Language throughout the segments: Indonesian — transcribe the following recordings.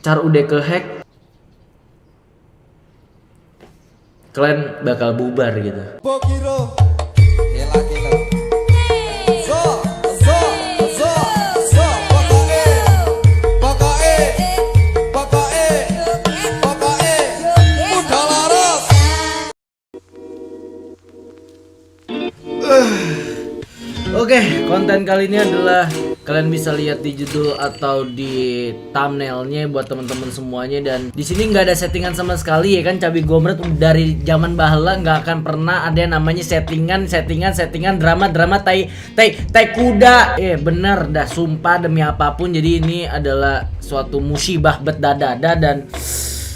Char udah ke hack, kalian bakal bubar gitu. Bokiro, gila gila. Zo, zo, zo, zo, pokoke, pokoke, pokoke, pokoke, muda laras. Oke, konten kali ini adalah kalian bisa lihat di judul atau di thumbnailnya buat teman-teman semuanya, dan di sini nggak ada settingan sama sekali ya kan. Cabi Gomret dari zaman bahala nggak akan pernah ada yang namanya settingan drama tai kuda. Bener dah, sumpah demi apapun. Jadi ini adalah suatu musibah betdadada, dan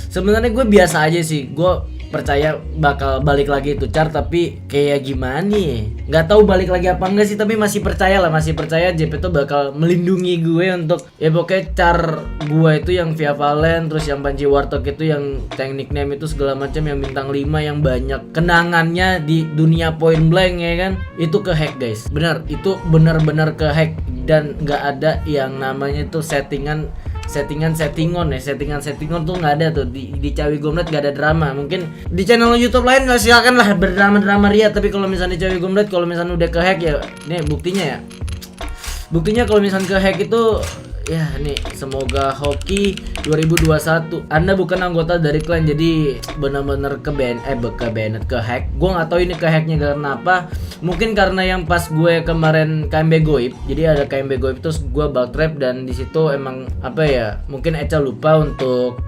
sebenarnya gue biasa aja sih. Gue percaya bakal balik lagi itu Char, tapi kayak gimana nih, nggak tahu balik lagi apa enggak sih, tapi masih percaya JP tuh bakal melindungi gue untuk ya pokoknya Char gue itu yang Via Valen, terus yang Panci Wartok itu yang teknik name itu segala macam, yang bintang 5 yang banyak kenangannya di dunia Point Blank ya kan, itu ke hack guys. Benar, itu benar-benar ke hack, dan nggak ada yang namanya tuh settingan tuh nggak ada tuh di Cawi Gomret. Nggak ada drama. Mungkin di channel YouTube lain nggak, silakan lah berdrama ria, tapi kalau misalnya di Cawi Gomret, kalau misalnya udah ke hack ya nih buktinya kalau misalnya ke hack itu ya nih. Semoga hoki 2021 Anda bukan anggota dari klan, jadi benar-benar ke hack. Gue nggak tahu ini ke hacknya karena apa. Mungkin karena yang pas gue kemarin KMB Goib, jadi ada KMB Goib terus gue backtrap, dan di situ emang apa ya, mungkin Eca lupa untuk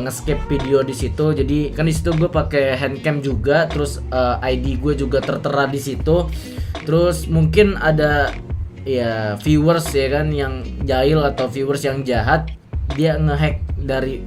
nge-skip video di situ. Jadi kan di situ gue pakai handcam juga, terus ID gue juga tertera di situ. Terus mungkin ada ya viewers ya kan yang jahil atau viewers yang jahat, dia ngehack dari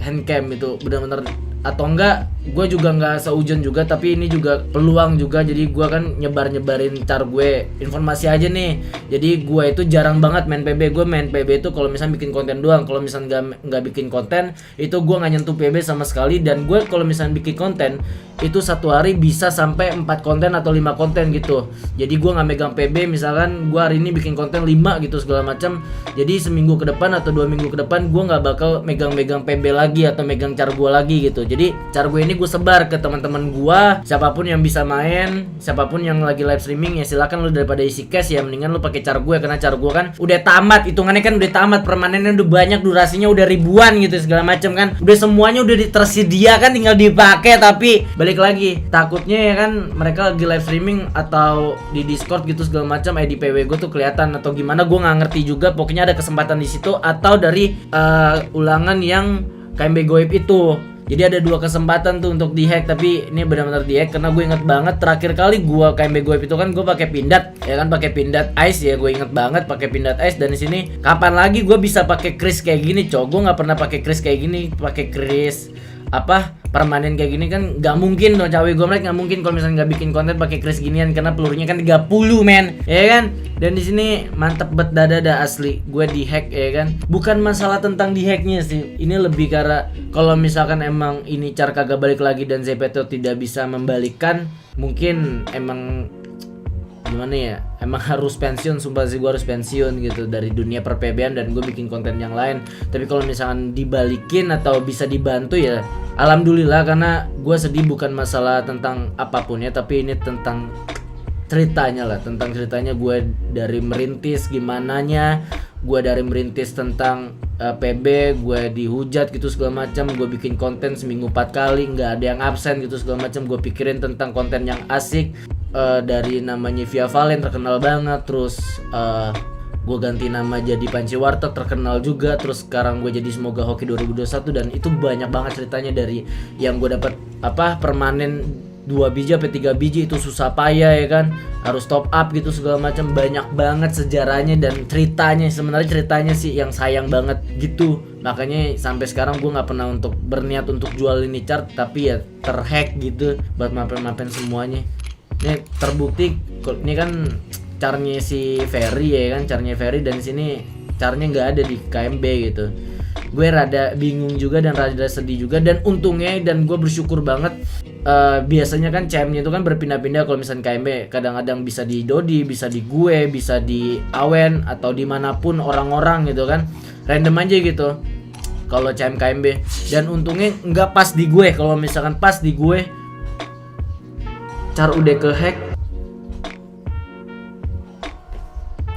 handcam itu benar-benar. Atau enggak, gue juga nggak seujon juga, tapi ini juga peluang juga. Jadi gue kan nyebarin Char gue informasi aja nih. Jadi gue itu jarang banget main PB. Gue main PB itu kalau misalnya bikin konten doang. Kalau misalnya nggak bikin konten itu gue nggak nyentuh PB sama sekali. Dan gue kalau misalnya bikin konten itu satu hari bisa sampai 4 konten atau 5 konten gitu. Jadi gue nggak megang PB. Misalkan gue hari ini bikin konten 5 gitu segala macam, jadi seminggu ke depan atau 2 minggu ke depan gue nggak bakal megang PB lagi atau megang Char gue lagi gitu. Jadi Char gue ini gue sebar ke teman-teman gue, siapapun yang bisa main, siapapun yang lagi live streaming ya silakan. Lu daripada isi cash ya mendingan lu pakai Char gue, karena Char gue kan udah tamat, hitungannya kan udah tamat, permanennya udah banyak, durasinya udah ribuan gitu segala macam kan. Udah semuanya udah tersedia kan, tinggal dipakai. Tapi balik lagi, takutnya ya kan mereka lagi live streaming atau di Discord gitu segala macam, di PW gue tuh kelihatan atau gimana, gue nggak ngerti juga. Pokoknya ada kesempatan di situ, atau dari ulangan yang KMB Goib itu. Jadi ada 2 kesempatan tuh untuk dihack, tapi ini benar-benar dihack karena gue inget banget terakhir kali gue KMB Goib itu kan gue pakai pindat ya kan, pakai pindat ice ya, gue inget banget pakai pindat ice. Dan di sini kapan lagi gue bisa pakai kris kayak gini, gue nggak pernah pakai kris kayak gini, pakai kris permanen kayak gini kan nggak mungkin dong. Cawi Gomret nggak mungkin kalau misalnya nggak bikin konten pakai kris ginian, karena pelurunya kan 30 men ya kan. Dan di sini mantep bet dada asli gue dihack ya kan. Bukan masalah tentang dihacknya sih, ini lebih karena kalau misalkan emang ini Char kagak balik lagi dan Zepeto tidak bisa membalikkan, mungkin emang gimana ya, emang harus pensiun. Sumpah sih gue harus pensiun gitu dari dunia per-PB-an dan gue bikin konten yang lain. Tapi kalau misalkan dibalikin atau bisa dibantu ya alhamdulillah, karena gue sedih bukan masalah tentang apapun ya, tapi ini tentang ceritanya lah, tentang ceritanya gue dari merintis gimananya, gue dari merintis tentang PB, gue dihujat gitu segala macam, gue bikin konten seminggu 4 kali nggak ada yang absen gitu segala macam, gue pikirin tentang konten yang asik. Dari namanya Via Valen terkenal banget, terus gue ganti nama jadi Panci Wartok terkenal juga, terus sekarang gue jadi Semoga Hoki 2021, dan itu banyak banget ceritanya. Dari yang gue dapat permanen 2 biji sampai 3 biji itu susah payah ya kan, harus top up gitu segala macam. Banyak banget sejarahnya dan ceritanya, sebenarnya ceritanya sih yang sayang banget gitu. Makanya sampai sekarang gue nggak pernah untuk berniat untuk jual ini Char, tapi ya terhack gitu buat mapen semuanya. Ini terbukti, ini kan Charnya si Ferry ya kan, Charnya Ferry, dan sini Charnya nggak ada di KMB gitu. Gue rada bingung juga dan rada sedih juga, dan untungnya dan gue bersyukur banget. Biasanya kan CM-nya itu kan berpindah-pindah. Kalau misalnya KMB kadang-kadang bisa di Dodi, bisa di gue, bisa di Awen atau dimanapun orang-orang gitu kan, random aja gitu. kalau CMKMB, dan untungnya nggak pas di gue. Kalau misalkan pas di gue, Char udah kehack,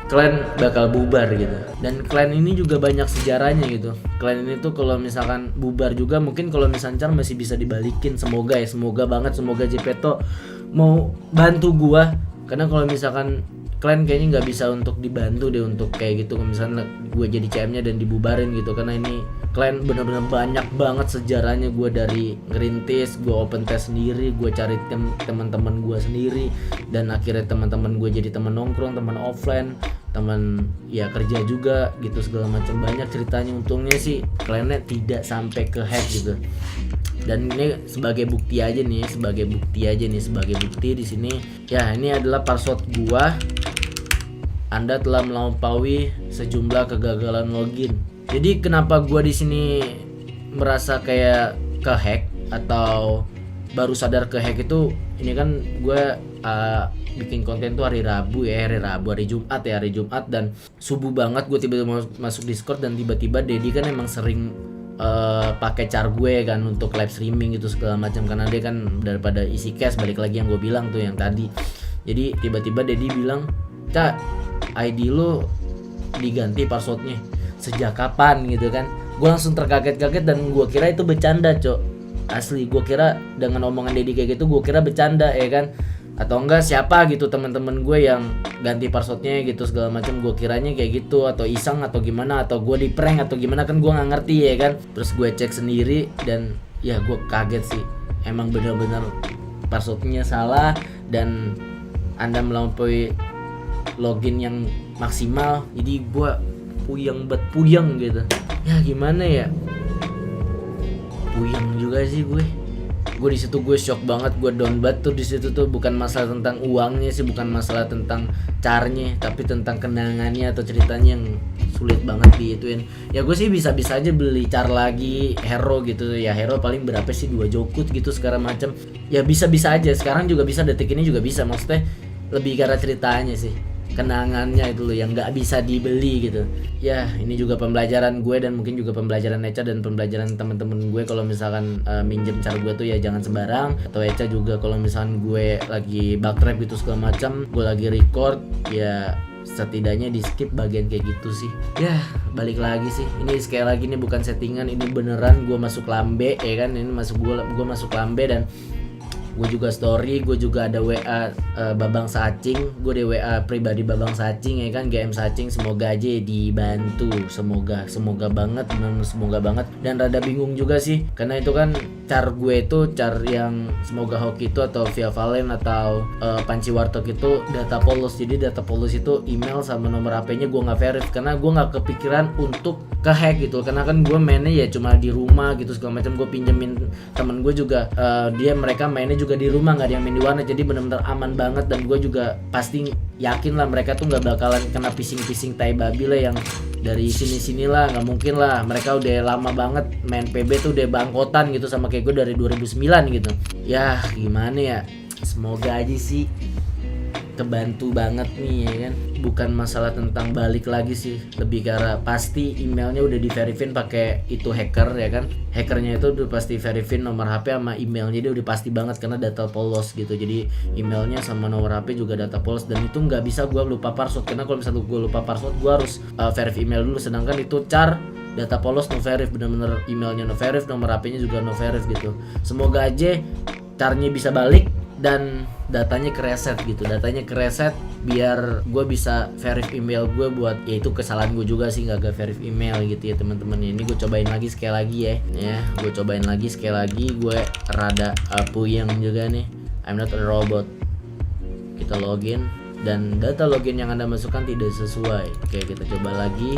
klan bakal bubar gitu. Dan klan ini juga banyak sejarahnya gitu. Klan ini tuh kalau misalkan bubar juga mungkin kalau misalkan Char masih bisa dibalikin. Semoga ya, semoga banget, semoga Jepeto mau bantu gua. Karena kalau misalkan klan kayaknya nggak bisa untuk dibantu deh untuk kayak gitu. Kalau misalkan gue jadi CM-nya dan dibubarin gitu. Karena ini klan bener-bener banyak banget sejarahnya. Gue dari ngerintis, gue open test sendiri, gue cari teman-teman gue sendiri, dan akhirnya teman-teman gue jadi teman nongkrong, teman offline, teman ya kerja juga gitu, segala macam banyak ceritanya. Untungnya sih klannya tidak sampai ke hack gitu. Dan ini sebagai bukti aja nih, sebagai bukti di sini. Ya, ini adalah password gua. Anda telah melampaui sejumlah kegagalan login. Jadi kenapa gua di sini merasa kayak kehack atau baru sadar kehack itu, ini kan gua bikin konten tuh hari Jumat dan subuh banget gue tiba-tiba masuk Discord, dan tiba-tiba Dedi kan emang sering pakai Char gue kan untuk live streaming gitu segala macam, karena dia kan daripada isi cash, balik lagi yang gue bilang tuh yang tadi. Jadi tiba-tiba Dedi bilang, "Cak, ID lo diganti passwordnya, sejak kapan?" gitu kan. Gue langsung terkaget-kaget dan gue kira itu bercanda, Cok. Asli gue kira dengan omongan Dedi kayak gitu, gue kira bercanda ya kan, atau enggak siapa gitu teman-teman gue yang ganti passwordnya gitu segala macam. Gue kiranya kayak gitu, atau iseng atau gimana, atau gue di prank atau gimana, kan gue nggak ngerti ya kan. Terus gue cek sendiri dan ya gue kaget sih, emang bener-bener passwordnya salah dan Anda melampaui login yang maksimal. Jadi gue puyeng gitu. Ya gimana ya, puyeng juga sih gue di situ. Gue shock banget, gue down banget tuh di situ tuh. Bukan masalah tentang uangnya sih, bukan masalah tentang caranya, tapi tentang kenangannya atau ceritanya yang sulit banget diituin. Ya gue sih bisa-bisa aja beli Char lagi, hero gitu ya. Hero paling berapa sih, 2 jokut gitu sekarang macam. Ya bisa-bisa aja, sekarang juga bisa, detik ini juga bisa. Maksudnya lebih karena ceritanya sih, kenangannya itu loh yang nggak bisa dibeli gitu. Ya ini juga pembelajaran gue, dan mungkin juga pembelajaran Eca dan pembelajaran teman-teman gue. Kalau misalkan minjem Char gue tuh ya jangan sembarang. Atau Eca juga kalau misalkan gue lagi backtrap gitu segala macam, gue lagi record, ya setidaknya di skip bagian kayak gitu sih. Ya balik lagi sih, ini sekali lagi ini bukan settingan, ini beneran gue masuk lambe ya kan. Ini gue masuk lambe, dan gue juga story, gue juga ada WA Babang Sacing, gue di WA pribadi Babang Sacing ya kan, GM Sacing. Semoga aja dibantu, semoga banget, benar semoga banget. Dan rada bingung juga sih, karena itu kan Char gue itu Char yang semoga hoki itu atau via Valen atau Panci Wartok itu data polos. Jadi data polos itu email sama nomor HP-nya gue nggak verif, karena gue nggak kepikiran untuk kehack gitu. Karena kan gue mainnya ya cuma di rumah gitu segala macam. Gue pinjemin temen gue juga, mereka mainnya juga di rumah, nggak ada yang main di warnet, jadi benar-benar aman banget. Dan gue juga pasti yakin lah mereka tuh nggak bakalan kena phishing tai babi lah yang dari sini lah, nggak mungkin lah. Mereka udah lama banget main PB tuh, udah bangkotan gitu sama kayak gue dari 2009 gitu. Ya gimana ya, semoga aja sih kebantu banget nih ya kan. Bukan masalah tentang balik lagi sih, lebih karena pasti emailnya udah di verifin pakai itu hacker ya kan. Hackernya itu udah pasti verifin nomor HP sama emailnya, dia udah pasti banget karena data polos gitu. Jadi emailnya sama nomor HP juga data polos, dan itu nggak bisa gue lupa password. Karena kalau misalnya gue lupa password, gue harus verif email dulu. Sedangkan itu Char data polos no verif, bener-bener emailnya no verif, nomor HP-nya juga no verif gitu. Semoga aja Charnya bisa balik dan datanya kereset gitu, biar gue bisa verif email gue buat, ya itu kesalahan gue juga sih nggak verif email gitu ya teman-teman. Ini gue cobain lagi sekali lagi ya gue cobain lagi sekali lagi. Gue rada puyeng juga nih, I'm not a robot. Kita login dan data login yang Anda masukkan tidak sesuai. Oke, kita coba lagi.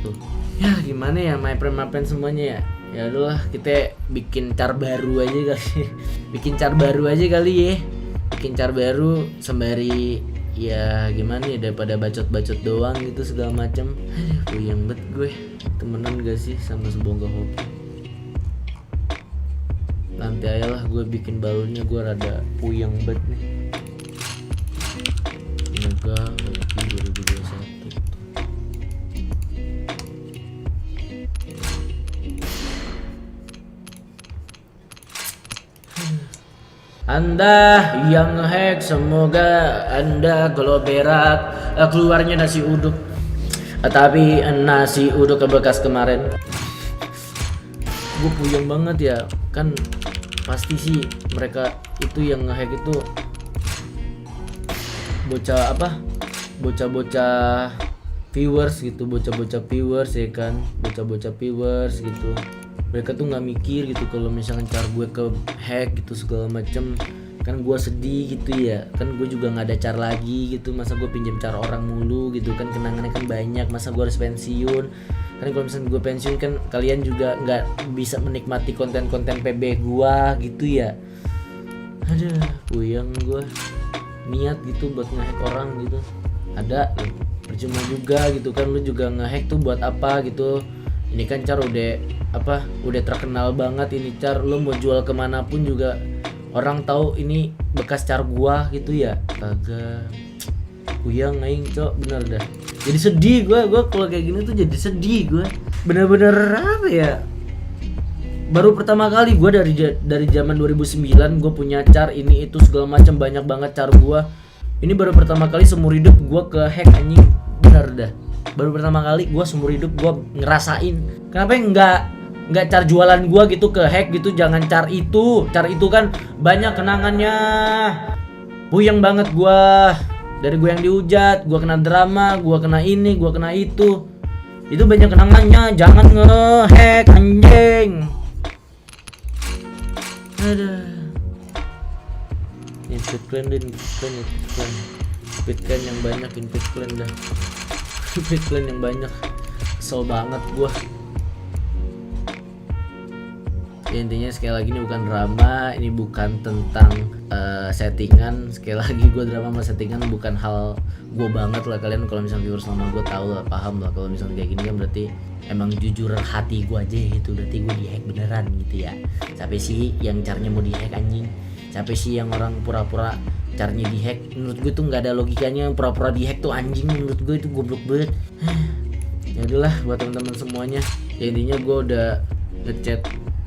Tuh ya gimana ya my friend semuanya ya. Ya udahlah, kita bikin Char baru aja kali. Bikin Char baru sembari ya gimana ya, daripada bacot-bacot doang gitu segala macam. Aduh, puyeng banget gue. Temenan gak sih sama Semoga Hoki? Nanti aja lah gue bikin barunya, gue rada puyeng banget nih. Semoga Hoki 2021. Anda yang ngehack, semoga Anda kalau berak keluarnya nasi uduk. Tapi nasi uduk bekas kemarin. Gue puyeng banget ya. Kan pasti sih mereka itu yang ngehack itu bocah apa? Bocah-bocah viewers gitu, bocah-bocah viewers ya kan, bocah-bocah viewers gitu. Mereka tuh nggak mikir gitu kalau misalkan cara gue ke hack gitu segala macem. Kan gue sedih gitu ya, kan gue juga nggak ada cara lagi gitu. Masa gue pinjam cara orang mulu gitu kan, kenangannya kan banyak. Masa gue harus pensiun? Kan kalau misalkan gue pensiun kan kalian juga nggak bisa menikmati konten-konten PB gue gitu ya. Aduh, puyeng gue. Niat gitu buat ngehack orang gitu ada, percuma juga gitu kan. Lu juga ngehack tuh buat apa gitu? Ini kan Car udah terkenal banget ini Car. Lu mau jual kemanapun juga orang tahu ini bekas Car gua gitu ya. Kagak. Puyeng aing cok, bener dah. Jadi sedih gua kalau kayak gini tuh jadi sedih gua. Bener-bener apa ya? Baru pertama kali gue dari zaman 2009 gue punya Car ini itu segala macam, banyak banget Car gue. Ini baru pertama kali seumur hidup gue ke hack anjing, bener dah. Baru pertama kali gue seumur hidup gue ngerasain. Kenapa nggak Car jualan gue gitu ke hack gitu? Jangan Car itu kan banyak kenangannya. Puyeng banget gue. Dari gue yang dihujat, gue kena drama, gue kena ini, gue kena itu. Itu banyak kenangannya. Jangan nge-hack anjing. Aduh. Invite clan yang banyak, invite clan dah. Invite clan yang banyak. Kesel banget gua. Ya, intinya sekali lagi ini bukan drama, ini bukan tentang settingan. Sekali lagi gua drama sama settingan bukan hal gua banget lah. Kalian kalau misalnya viewers lama gua tahu lah, paham lah kalau misalnya kayak gini kan berarti emang jujur hati gua aja gitu, berarti gua dihack beneran gitu ya. Capek sih yang caranya mau dihack anjing. Capek sih yang orang pura-pura caranya dihack. Menurut gue tuh nggak ada logikanya pura-pura dihack tuh anjing. Menurut gue itu goblok banget. Ya udahlah buat teman-teman semuanya. Ya intinya gue udah ngechat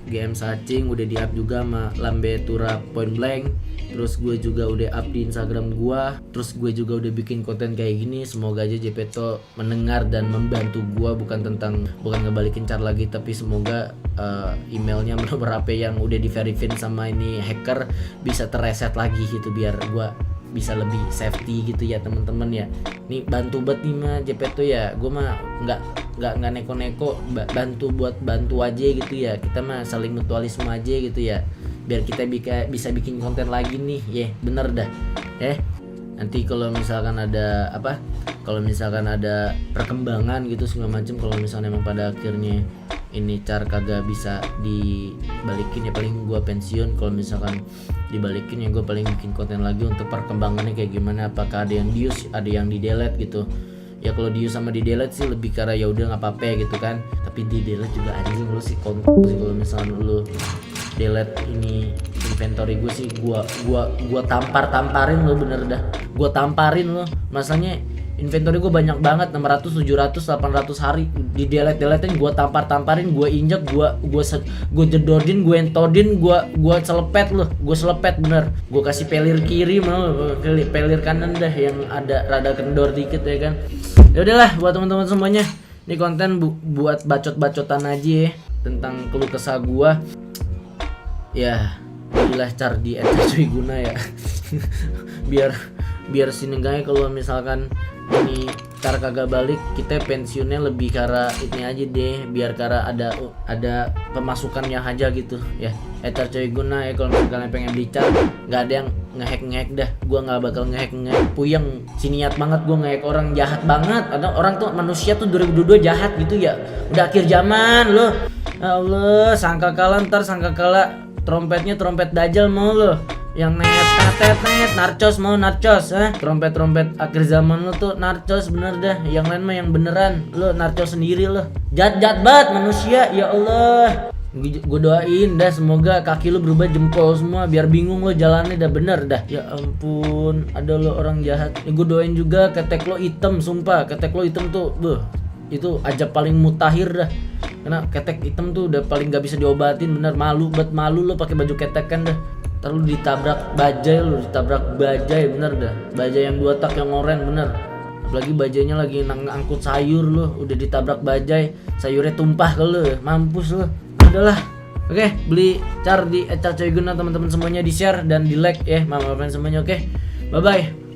GM Sacing, udah di-up juga sama Lambe Tura Point Blank. Terus gue juga udah up di Instagram gue. Terus gue juga udah bikin konten kayak gini. Semoga aja Jepeto mendengar dan membantu gue. Bukan ngebalikin Car lagi, tapi semoga emailnya beberapa yang udah di-verify sama ini hacker bisa terreset lagi gitu, biar gue bisa lebih safety gitu ya teman-teman ya. Nih bantu banget nih mah Jepeto ya. Gue mah nggak neko-neko, bantu aja gitu ya. Kita mah saling mutualisme aja gitu ya, biar kita bisa bikin konten lagi nih ya. Bener dah nanti kalau misalkan ada perkembangan gitu segala macam, kalau misalnya emang pada akhirnya ini Car kagak bisa dibalikin ya paling gua pensiun. Kalau misalkan dibalikin ya gua paling bikin konten lagi untuk perkembangannya kayak gimana, apakah ada yang di-use, ada yang di-delete gitu. Ya kalau di-use sama di-delete sih lebih karena ya udah enggak apa-apa gitu kan. Tapi di-delete juga anjing lu sih kontol sih kalau misalkan lu delete ini inventory gue sih gua tamparin lo, bener dah. Gua tamparin lo. Masanya inventory gue banyak banget, 600, 700, 800 hari di delete-deletein, gue tamparin, gue injek, gue jedodin, gue entodin, gue selepet bener. Gue kasih pelir kiri mau pelir kanan dah yang ada rada kendor dikit ya kan. Ya udahlah buat teman-teman semuanya. Ini konten buat bacot-bacotan aja ya, tentang keluh kesah gue. Ya, inilah Car di @cuiguna ya. biar sinengganya kalau misalkan ini Car kagak balik, kita pensiunnya lebih karena ini aja deh, biar karena ada pemasukannya aja gitu ya. Car Cuiguna ya, kalau misalkan pengen beli Car, nggak ada yang ngehack dah. Gua nggak bakal ngehack. Puyeng, siniat banget gua ngehack orang, jahat banget. Ada orang tuh manusia tuh 2022 jahat gitu ya. Udah akhir zaman loh. Ya Allah, sangka kalah trompetnya trompet dajal mau lo, yang net narcos mau narcos, trompet akhir zaman lo tuh narcos bener dah. Yang lain mah yang beneran, lo narcos sendiri lo, jahat banget manusia. Ya Allah, gue doain dah semoga kaki lo berubah jempol semua, biar bingung lo jalannya dah bener dah. Ya ampun, ada lo orang jahat. Gue doain juga ketek lo hitam, sumpah ketek lo hitam tuh, itu aja paling mutakhir dah. Karena ketek hitam tuh udah paling gak bisa diobatin, bener. Malu lo pakai baju ketek kan dah. Ntar lu ditabrak bajai bener dah. Bajai yang 2 tak yang oren bener. Apalagi bajainya lagi ngangkut sayur lu, udah ditabrak bajai, sayurnya tumpah ke lu, mampus lu. Udahlah. Oke, beli car di @carcoygunat teman-teman semuanya, di share dan di like ya, mama semuanya. Oke. Bye bye.